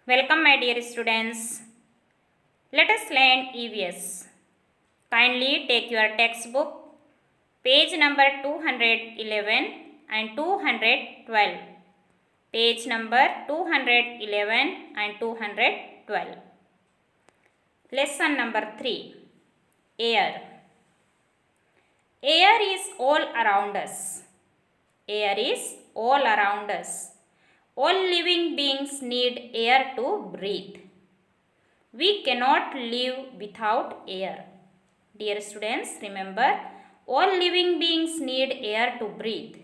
Welcome, my dear students. Let us learn EVS. Kindly take your textbook, page number 211 and 212. Page number 211 and 212. Lesson number 3. Air. Air is all around us. Air is all around us. All living beings need air to breathe. We cannot live without air. Dear students, remember, all living beings need air to breathe.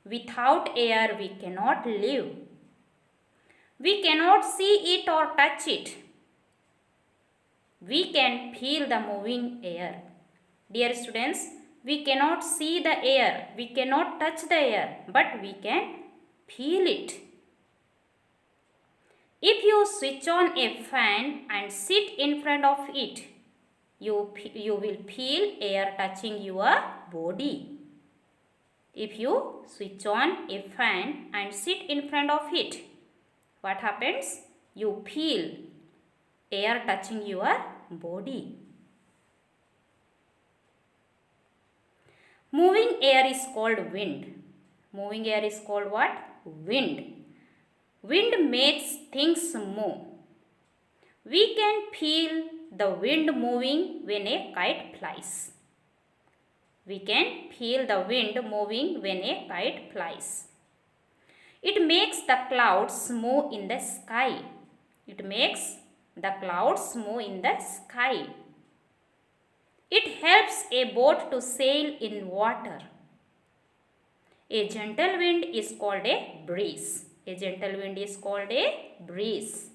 Without air, we cannot live. We cannot see it or touch it. We can feel the moving air. Dear students, we cannot see the air, we cannot touch the air, but we can feel it. If you switch on a fan and sit in front of it, you will feel air touching your body. If you switch on a fan and sit in front of it, what happens? You feel air touching your body. Moving air is called wind. Moving air is called what? Wind. Wind makes things move. We can feel the wind moving when a kite flies. We can feel the wind moving when a kite flies. It makes the clouds move in the sky. It makes the clouds move in the sky. It helps a boat to sail in water. A gentle wind is called a breeze. A gentle wind is called a breeze.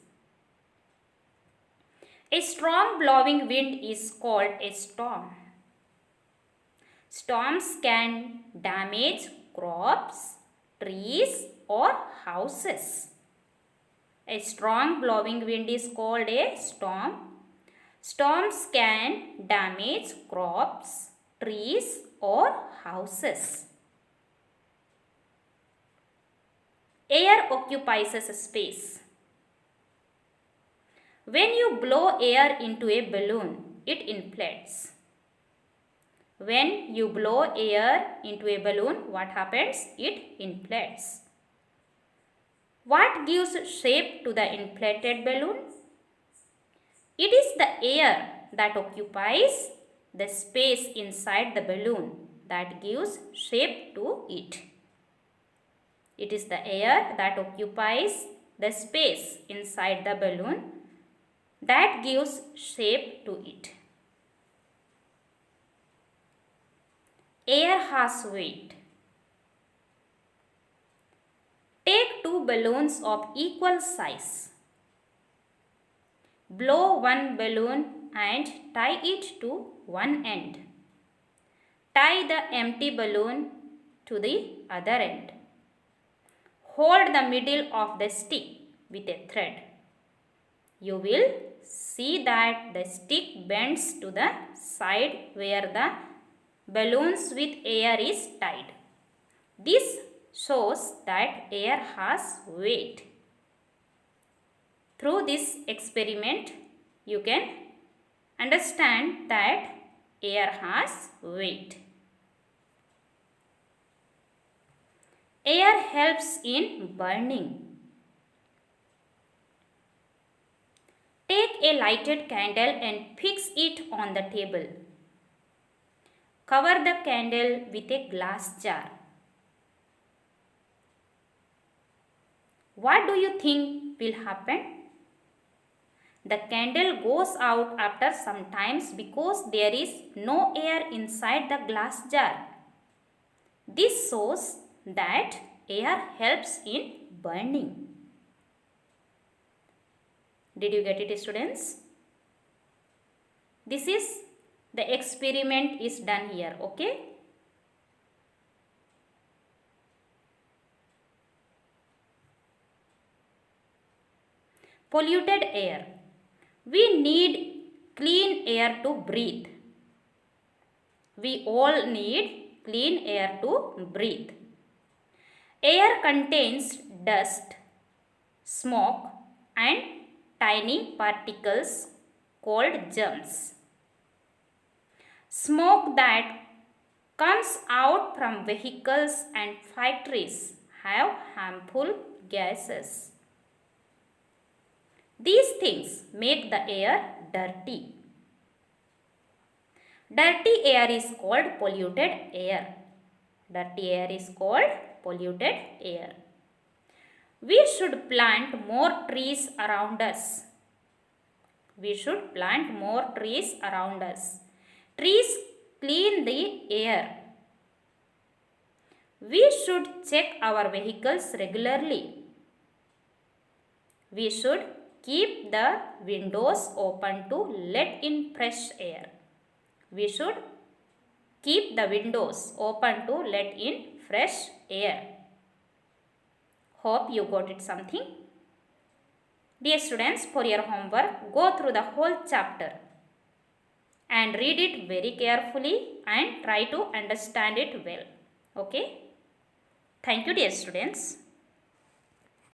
A strong blowing wind is called a storm. Storms can damage crops, trees, or houses. A strong blowing wind is called a storm. Storms can damage crops, trees, or houses. Air occupies a space. When you blow air into a balloon, it inflates. When you blow air into a balloon, what happens? It inflates. What gives shape to the inflated balloon? It is the air that occupies the space inside the balloon that gives shape to it. It is the air that occupies the space inside the balloon that gives shape to it. Air has weight. Take two balloons of equal size. Blow one balloon and tie it to one end. Tie the empty balloon to the other end. Hold the middle of the stick with a thread. You will see that the stick bends to the side where the balloons with air is tied. This shows that air has weight. Through this experiment, you can understand that air has weight. Air helps in burning. Take a lighted candle and fix it on the table. Cover the candle with a glass jar. What do you think will happen? The candle goes out after some time because there is no air inside the glass jar. This shows that air helps in burning. Did you get it, students? This is the experiment is done here, okay? Polluted air. We need clean air to breathe. We all need clean air to breathe. Air contains dust, smoke, and tiny particles called germs. Smoke that comes out from vehicles and factories have harmful gases. These things make the air dirty. Dirty air is called polluted air. Dirty air is called polluted air. We should plant more trees around us. We should plant more trees around us. Trees clean the air. We should check our vehicles regularly. We should keep the windows open to let in fresh air. We should keep the windows open to let in fresh air. Hope you got it something. Dear students, for your homework, go through the whole chapter and read it very carefully and try to understand it well. Okay? Thank you, dear students.